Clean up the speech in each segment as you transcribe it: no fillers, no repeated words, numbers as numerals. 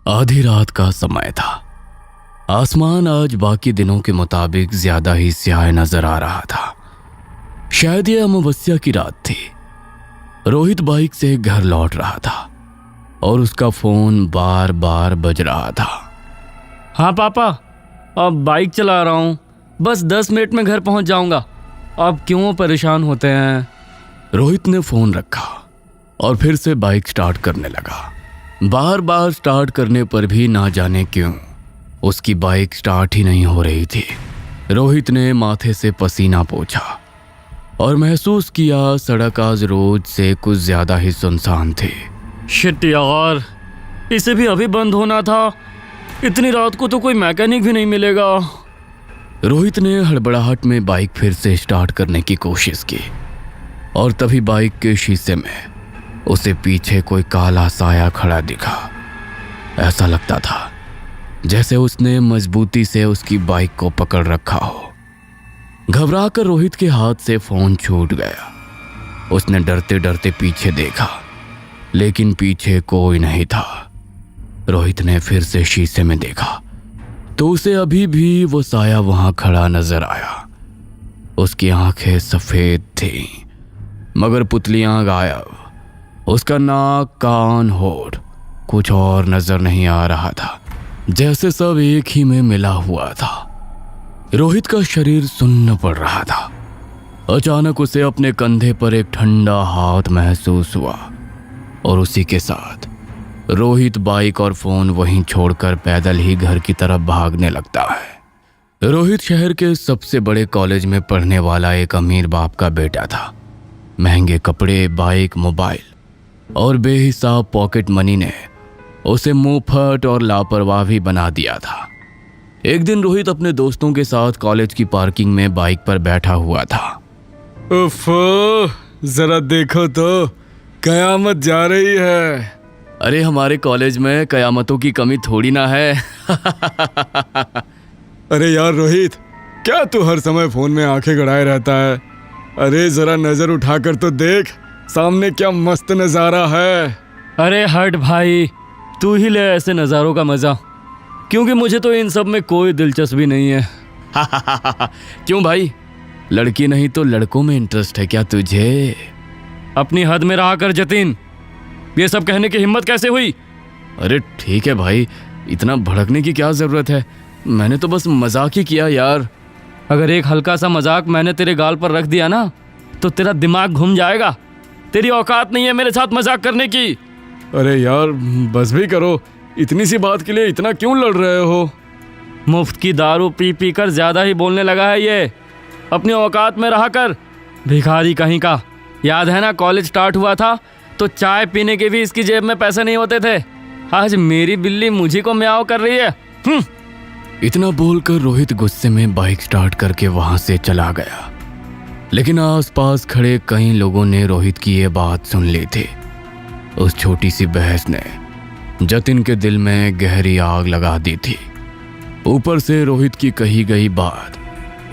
आधी रात का समय था। आसमान आज बाकी दिनों के मुताबिक ज्यादा ही स्याह नजर आ रहा था। शायद यह अमावस्या की रात थी। रोहित बाइक से घर लौट रहा था और उसका फोन बार बार बज रहा था। हाँ पापा, अब बाइक चला रहा हूँ, बस 10 मिनट में घर पहुँच जाऊँगा। अब क्यों परेशान होते हैं? रोहित ने फोन रखा और फिर से बाइक स्टार्ट करने लगा। बार बार स्टार्ट करने पर भी ना जाने क्यों उसकी बाइक स्टार्ट ही नहीं हो रही थी। रोहित ने माथे से पसीना पोंछा और महसूस किया सड़क आज रोज से कुछ ज्यादा ही सुनसान थी। शिट यार, इसे भी अभी बंद होना था। इतनी रात को तो कोई मैकेनिक भी नहीं मिलेगा। रोहित ने हड़बड़ाहट में बाइक फिर से स्टार्ट करने की कोशिश की और तभी बाइक के शीशे में उसे पीछे कोई काला साया खड़ा दिखा। ऐसा लगता था जैसे उसने मजबूती से उसकी बाइक को पकड़ रखा हो। घबराकर रोहित के हाथ से फोन छूट गया। उसने डरते डरते पीछे देखा, लेकिन पीछे कोई नहीं था। रोहित ने फिर से शीशे में देखा तो उसे अभी भी वो साया वहां खड़ा नजर आया। उसकी आंखें सफेद थीं, मगर पुतलियां गायब। उसका नाक, कान, होठ कुछ और नजर नहीं आ रहा था, जैसे सब एक ही में मिला हुआ था। रोहित का शरीर सुन्न पड़ रहा था। अचानक उसे अपने कंधे पर एक ठंडा हाथ महसूस हुआ और उसी के साथ रोहित बाइक और फोन वहीं छोड़कर पैदल ही घर की तरफ भागने लगता है। रोहित शहर के सबसे बड़े कॉलेज में पढ़ने वाला एक अमीर बाप का बेटा था। महंगे कपड़े, बाइक, मोबाइल और बेहिसाब पॉकेट मनी ने उसे मुंहफट और लापरवाह भी बना दिया था। एक दिन रोहित अपने दोस्तों के साथ कॉलेज की पार्किंग में बाइक पर बैठा हुआ था। उफ, जरा देखो तो कयामत जा रही है। अरे हमारे कॉलेज में कयामतों की कमी थोड़ी ना है। अरे यार रोहित, क्या तू हर समय फोन में आंखें गड़ाए रहता है? अरे जरा नजर उठाकर तो देख, सामने क्या मस्त नजारा है। अरे हट भाई, तू ही ले ऐसे नज़ारों का मज़ा, क्योंकि मुझे तो इन सब में कोई दिलचस्पी नहीं है। क्यों भाई, लड़की नहीं तो लड़कों में इंटरेस्ट है क्या तुझे? अपनी हद में रहा कर जतिन, ये सब कहने की हिम्मत कैसे हुई? अरे ठीक है भाई, इतना भड़कने की क्या जरूरत है? मैंने तो बस मजाक ही किया यार। अगर एक हल्का सा मजाक मैंने तेरे गाल पर रख दिया ना तो तेरा दिमाग घूम जाएगा। तेरी औकात नहीं है मेरे साथ मजाक करने की। अरे यार बस भी करो, इतनी सी बात के लिए इतना क्यों लड़ रहे हो? मुफ्त की दारू पी पी कर ज्यादा ही बोलने लगा है ये। अपनी औकात में रहा कर, भिखारी कहीं का। याद है ना, कॉलेज स्टार्ट हुआ था तो चाय पीने के भी इसकी जेब में पैसे नहीं होते थे। आज मेरी बिल्ली मुझी को म्याऊं कर रही है। इतना बोलकर रोहित गुस्से में बाइक स्टार्ट करके वहां से चला गया। लेकिन आसपास खड़े कई लोगों ने रोहित की ये बात सुन ली थी। उस छोटी सी बहस ने जतिन के दिल में गहरी आग लगा दी थी। ऊपर से रोहित की कही गई बात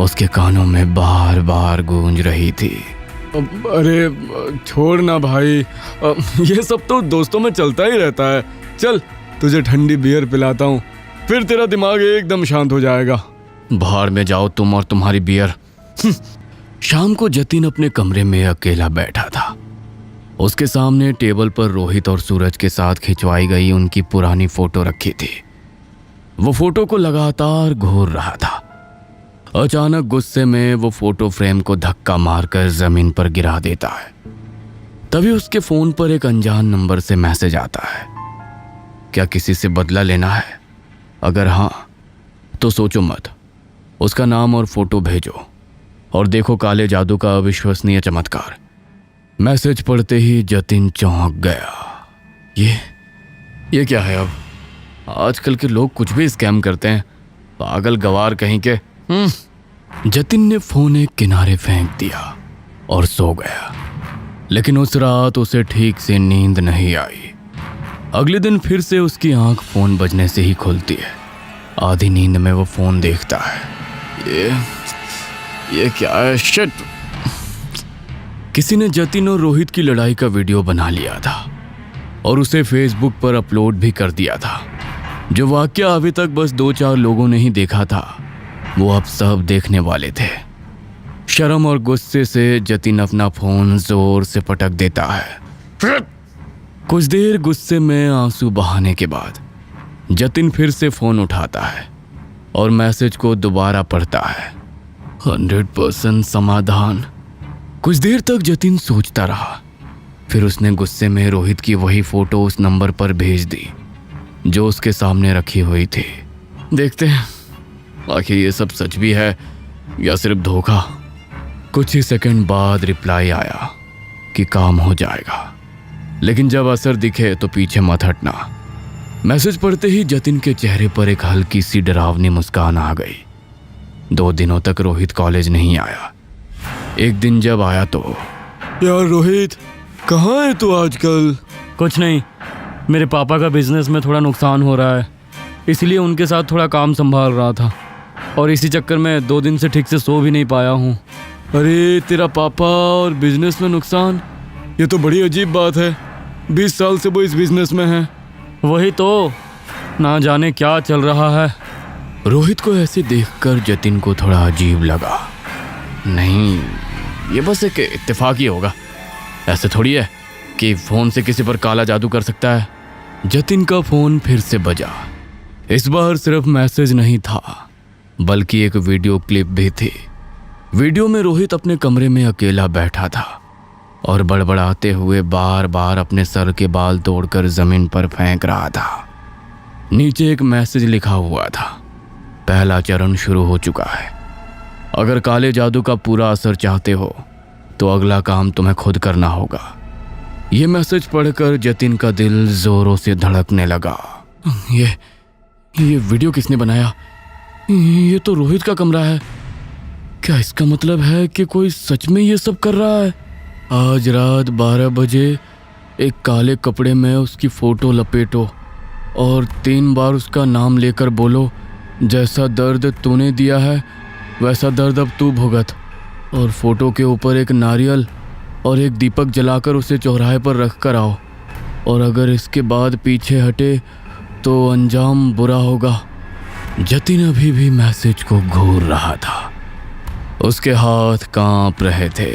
उसके कानों में बार बार गूंज रही थी। अरे छोड़ ना भाई, ये सब तो दोस्तों में चलता ही रहता है। चल तुझे ठंडी बियर पिलाता हूँ, फिर तेरा दिमाग एकदम शांत हो जाएगा। बाहर में जाओ तुम और तुम्हारी बियर। शाम को जतिन अपने कमरे में अकेला बैठा था। उसके सामने टेबल पर रोहित और सूरज के साथ खिंचवाई गई उनकी पुरानी फोटो रखी थी। वो फोटो को लगातार घूर रहा था। अचानक गुस्से में वो फोटो फ्रेम को धक्का मारकर जमीन पर गिरा देता है। तभी उसके फोन पर एक अनजान नंबर से मैसेज आता है। क्या किसी से बदला लेना है? अगर हाँ तो सोचो मत, उसका नाम और फोटो भेजो और देखो काले जादू का अविश्वसनीय चमत्कार। मैसेज पढ़ते ही जतिन चौंक गया। ये क्या है? अब आजकल के लोग कुछ भी स्कैम करते हैं, पागल गवार कहीं के। जतिन ने फोन एक किनारे फेंक दिया और सो गया। लेकिन उस रात उसे ठीक से नींद नहीं आई। अगले दिन फिर से उसकी आंख फोन बजने से ही खुलती है। आधी नींद में वो फोन देखता है। ये क्या है? शिट! किसी ने जतिन और रोहित की लड़ाई का वीडियो बना लिया था और उसे फेसबुक पर अपलोड भी कर दिया था। जो वाकया अभी तक बस 2-4 लोगों ने ही देखा था, वो अब सब देखने वाले थे। शर्म और गुस्से से जतिन अपना फोन जोर से पटक देता है। कुछ देर गुस्से में आंसू बहाने के बाद जतिन फिर से फोन उठाता है और मैसेज को दोबारा पढ़ता है। 100% समाधान। कुछ देर तक जतिन सोचता रहा, फिर उसने गुस्से में रोहित की वही फोटो उस नंबर पर भेज दी जो उसके सामने रखी हुई थी। देखते हैं आखिर ये सब सच भी है या सिर्फ धोखा। कुछ ही सेकंड बाद रिप्लाई आया कि काम हो जाएगा, लेकिन जब असर दिखे तो पीछे मत हटना। मैसेज पढ़ते ही जतिन के चेहरे पर एक हल्की सी डरावनी मुस्कान आ गई। 2 दिनों तक रोहित कॉलेज नहीं आया। एक दिन जब आया तो यार रोहित, कहाँ है तू आजकल? कुछ नहीं, मेरे पापा का बिजनेस में थोड़ा नुकसान हो रहा है, इसलिए उनके साथ थोड़ा काम संभाल रहा था और इसी चक्कर में 2 दिन से ठीक से सो भी नहीं पाया हूँ। अरे तेरा पापा और बिजनेस में नुकसान, ये तो बड़ी अजीब बात है। 20 साल से वो इस बिजनेस में है। वही तो, ना जाने क्या चल रहा है। रोहित को ऐसे देखकर जतिन को थोड़ा अजीब लगा। नहीं, ये बस एक इत्तेफाक ही होगा, ऐसे थोड़ी है कि फोन से किसी पर काला जादू कर सकता है। जतिन का फोन फिर से बजा। इस बार सिर्फ मैसेज नहीं था, बल्कि एक वीडियो क्लिप भी थी। वीडियो में रोहित अपने कमरे में अकेला बैठा था और बड़बड़ाते हुए बार बार अपने सर के बाल तोड़कर जमीन पर फेंक रहा था। नीचे एक मैसेज लिखा हुआ था, पहला चरण शुरू हो चुका है। अगर काले जादू का पूरा असर चाहते हो तो अगला काम तुम्हें खुद करना होगा। ये मैसेज पढ़कर जतिन का दिल जोरों से धड़कने लगा। ये वीडियो किसने बनाया? ये तो रोहित का कमरा है। क्या इसका मतलब है कि कोई सच में ये सब कर रहा है? आज रात 12 बजे एक काले कपड़े में उसकी फोटो लपेटो और 3 बार उसका नाम लेकर बोलो, जैसा दर्द तूने दिया है वैसा दर्द अब तू भुगत। और फोटो के ऊपर एक नारियल और एक दीपक जलाकर उसे चौराहे पर रख कर आओ, और अगर इसके बाद पीछे हटे तो अंजाम बुरा होगा। जतिन अभी भी मैसेज को घूर रहा था। उसके हाथ कांप रहे थे,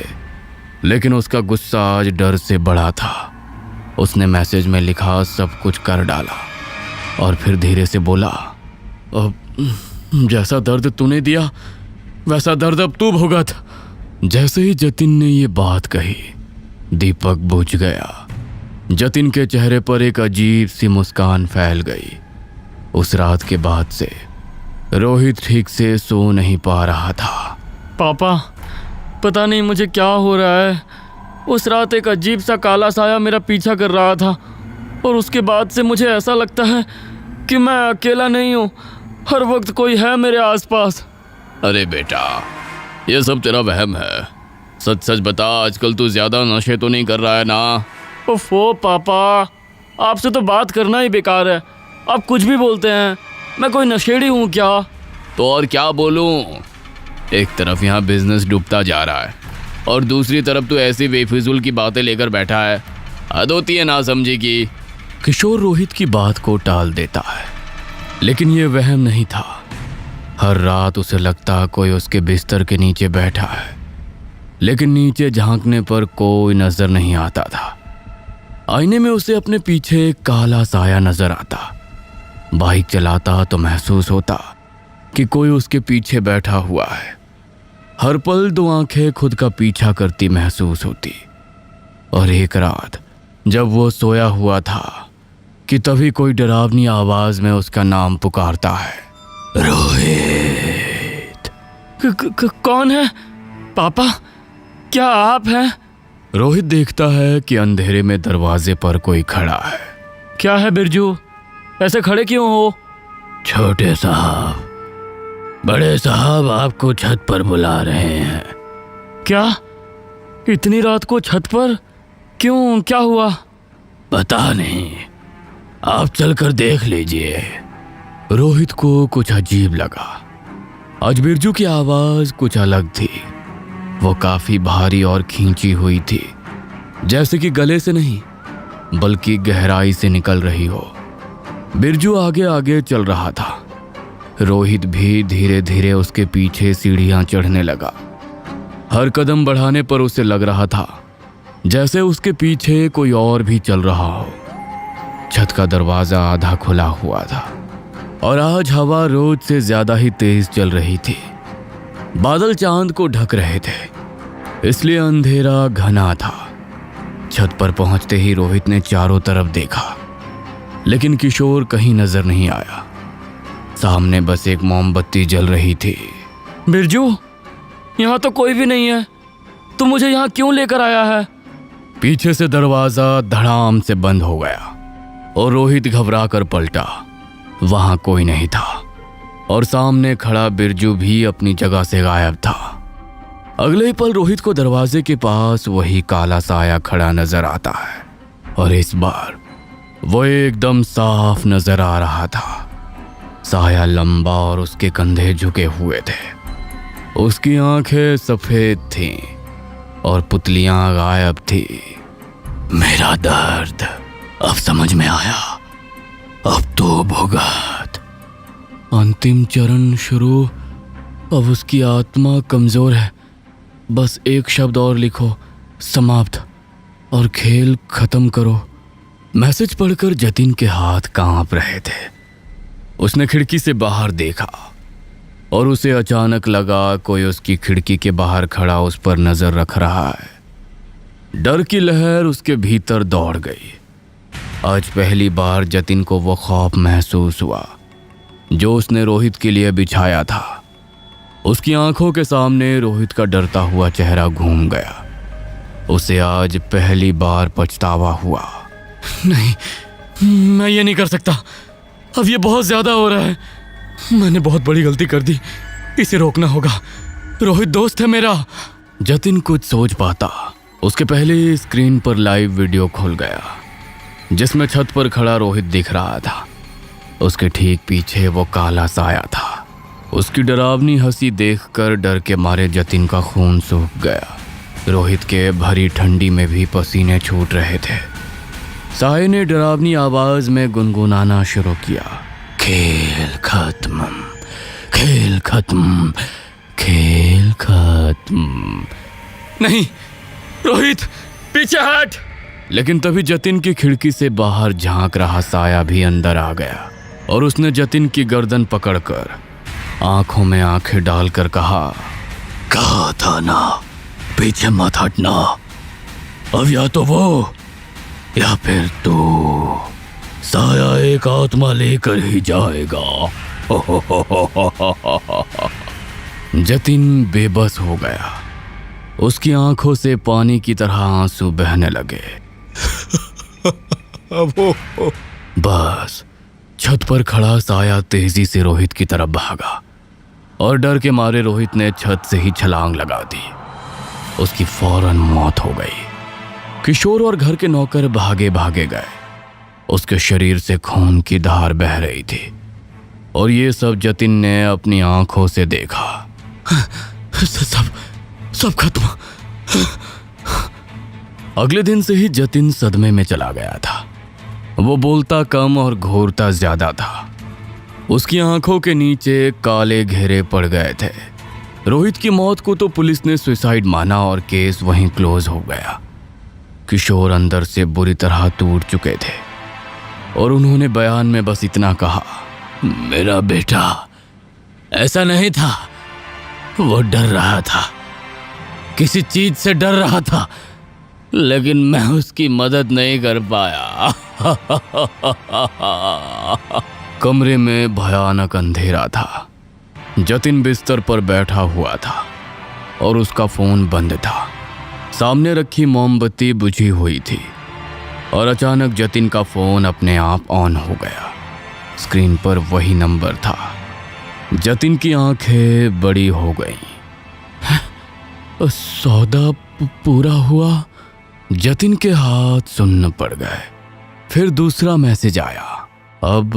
लेकिन उसका गुस्सा आज डर से बड़ा था। उसने मैसेज में लिखा सब कुछ कर डाला और फिर धीरे से बोला, अब जैसा दर्द तूने दिया वैसा दर्द अब तू भुगत। जैसे ही जतिन ने ये बात कही, दीपक बुझ गया। जतिन के चेहरे पर एक अजीब सी मुस्कान फैल गई। उस रात के बाद से रोहित ठीक से सो नहीं पा रहा था। पापा, पता नहीं मुझे क्या हो रहा है। उस रात एक अजीब सा काला साया मेरा पीछा कर रहा था और उसके बाद से मुझे ऐसा लगता है कि मैं अकेला नहीं हूँ, हर वक्त कोई है मेरे आसपास। अरे बेटा, ये सब तेरा वहम है। सच सच बता, आजकल तू ज्यादा नशे तो नहीं कर रहा है ना? ओफो पापा, आपसे तो बात करना ही बेकार है। आप कुछ भी बोलते हैं। मैं कोई नशेड़ी हूँ क्या? तो और क्या बोलूं? एक तरफ यहाँ बिजनेस डूबता जा रहा है और दूसरी तरफ तू ऐसी बेफिजूल की बातें लेकर बैठा है। हद होती है ना समझी की। किशोर रोहित की बात को टाल देता है, लेकिन ये वहम नहीं था। हर रात उसे लगता कोई उसके बिस्तर के नीचे बैठा है, लेकिन नीचे झांकने पर कोई नजर नहीं आता था। आईने में उसे अपने पीछे एक काला साया नजर आता। बाइक चलाता तो महसूस होता कि कोई उसके पीछे बैठा हुआ है। हर पल 2 आंखें खुद का पीछा करती महसूस होती। और एक रात जब वो सोया हुआ था कि तभी कोई डरावनी आवाज में उसका नाम पुकारता है, रोहित। कौन है? पापा, क्या आप हैं? रोहित देखता है कि अंधेरे में दरवाजे पर कोई खड़ा है। क्या है बिरजू, ऐसे खड़े क्यों हो? छोटे साहब, बड़े साहब आपको छत पर बुला रहे हैं। क्या? इतनी रात को छत पर? क्यों, क्या हुआ? पता नहीं, आप चलकर देख लीजिए। रोहित को कुछ अजीब लगा। आज बिरजू की आवाज कुछ अलग थी। वो काफी भारी और खींची हुई थी, जैसे कि गले से नहीं बल्कि गहराई से निकल रही हो। बिरजू आगे आगे चल रहा था। रोहित भी धीरे धीरे उसके पीछे सीढ़ियां चढ़ने लगा। हर कदम बढ़ाने पर उसे लग रहा था जैसे उसके पीछे कोई और भी चल रहा हो। छत का दरवाजा आधा खुला हुआ था और आज हवा रोज से ज्यादा ही तेज चल रही थी। बादल चांद को ढक रहे थे, इसलिए अंधेरा घना था। छत पर पहुंचते ही रोहित ने चारों तरफ देखा, लेकिन किशोर कहीं नजर नहीं आया। सामने बस एक मोमबत्ती जल रही थी। बिरजू, यहाँ तो कोई भी नहीं है। तू मुझे यहाँ क्यों लेकर आया है? पीछे से दरवाजा धड़ाम से बंद हो गया और रोहित घबरा कर पलटा। वहां कोई नहीं था और सामने खड़ा बिरजू भी अपनी जगह से गायब था। अगले ही पल रोहित को दरवाजे के पास वही काला साया खड़ा नजर आता है और इस बार वो एकदम साफ नजर आ रहा था। साया लंबा और उसके कंधे झुके हुए थे। उसकी आंखें सफेद थीं और पुतलियां गायब थी। मेरा दर्द अब समझ में आया। अब तो भुगत। अंतिम चरण शुरू। अब उसकी आत्मा कमजोर है। बस एक शब्द और लिखो, समाप्त, और खेल खत्म करो। मैसेज पढ़कर जतिन के हाथ कांप रहे थे। उसने खिड़की से बाहर देखा और उसे अचानक लगा कोई उसकी खिड़की के बाहर खड़ा उस पर नजर रख रहा है। डर की लहर उसके भीतर दौड़ गई। आज पहली बार जतिन को वो खौफ महसूस हुआ जो उसने रोहित के लिए बिछाया था। उसकी आंखों के सामने रोहित का डरता हुआ चेहरा घूम गया। उसे आज पहली बार पछतावा हुआ। नहीं, मैं ये नहीं कर सकता। अब ये बहुत ज्यादा हो रहा है। मैंने बहुत बड़ी गलती कर दी। इसे रोकना होगा। रोहित दोस्त है मेरा। जतिन कुछ सोच पाता उसके पहले ही स्क्रीन पर लाइव वीडियो खुल गया जिसमें छत पर खड़ा रोहित दिख रहा था। उसके ठीक पीछे वो काला साया था। उसकी डरावनी हंसी देखकर डर के मारे जतिन का खून सूख गया। रोहित के भरी ठंडी में भी पसीने छूट रहे थे। साये ने डरावनी आवाज में गुनगुनाना शुरू किया, खेल खत्म, खेल खत्म, खेल खत्म। नहीं, रोहित पीछे हट। लेकिन तभी जतिन की खिड़की से बाहर झांक रहा साया भी अंदर आ गया और उसने जतिन की गर्दन पकड़कर आंखों में आंखें डालकर कहा था ना, पीछे मत हटना। अब या तो वो या फिर तू। साया एक आत्मा लेकर ही जाएगा। जतिन बेबस हो गया। उसकी आंखों से पानी की तरह आंसू बहने लगे। बस छत पर खड़ा साया तेजी से रोहित की तरफ भागा और डर के मारे रोहित ने छत से ही छलांग लगा दी। उसकी फौरन मौत हो गई। किशोर और घर के नौकर भागे भागे गए। उसके शरीर से खून की धार बह रही थी और ये सब जतिन ने अपनी आंखों से देखा। सब खत्म। अगले दिन से ही जतिन सदमे में चला गया था। वो बोलता कम और घूरता ज्यादा था। उसकी आंखों के नीचे काले घेरे पड़ गए थे। रोहित की मौत को तो पुलिस ने सुसाइड माना और केस वहीं क्लोज हो गया। किशोर अंदर से बुरी तरह टूट चुके थे और उन्होंने बयान में बस इतना कहा, मेरा बेटा ऐसा नहीं था, वो डर रहा था, किसी चीज से डर रहा था, लेकिन मैं उसकी मदद नहीं कर पाया। कमरे में भयानक अंधेरा था। जतिन बिस्तर पर बैठा हुआ था और उसका फोन बंद था। सामने रखी मोमबत्ती बुझी हुई थी और अचानक जतिन का फोन अपने आप ऑन हो गया। स्क्रीन पर वही नंबर था। जतिन की आंखें बड़ी हो गईं। सौदा पूरा हुआ। जतिन के हाथ सुन्न पड़ गए। फिर दूसरा मैसेज आया, अब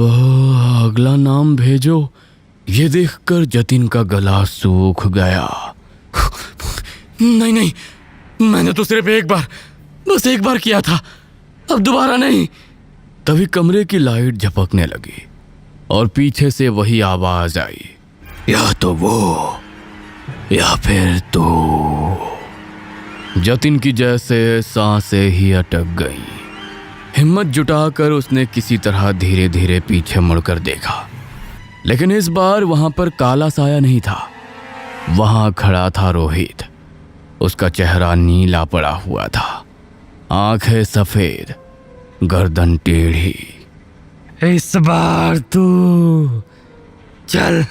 अगला नाम भेजो। ये देखकर जतिन का गला सूख गया। नहीं, मैंने तो सिर्फ एक बार, बस एक बार किया था, अब दोबारा नहीं। तभी कमरे की लाइट झपकने लगी और पीछे से वही आवाज आई, या तो वो या फिर तो। जतिन की जैसे सांसें ही अटक गईं। हिम्मत जुटाकर उसने किसी तरह धीरे धीरे पीछे मुड़कर देखा, लेकिन इस बार वहां पर काला साया नहीं था। वहां खड़ा था रोहित। उसका चेहरा नीला पड़ा हुआ था, आंखें सफेद, गर्दन टेढ़ी। इस बार तू चल,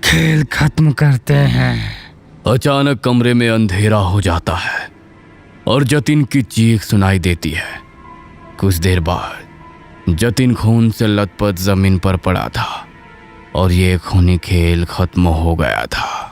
खेल खत्म करते हैं। अचानक कमरे में अंधेरा हो जाता है और जतिन की चीख सुनाई देती है। कुछ देर बाद जतिन खून से लथपथ जमीन पर पड़ा था और ये खूनी खेल खत्म हो गया था।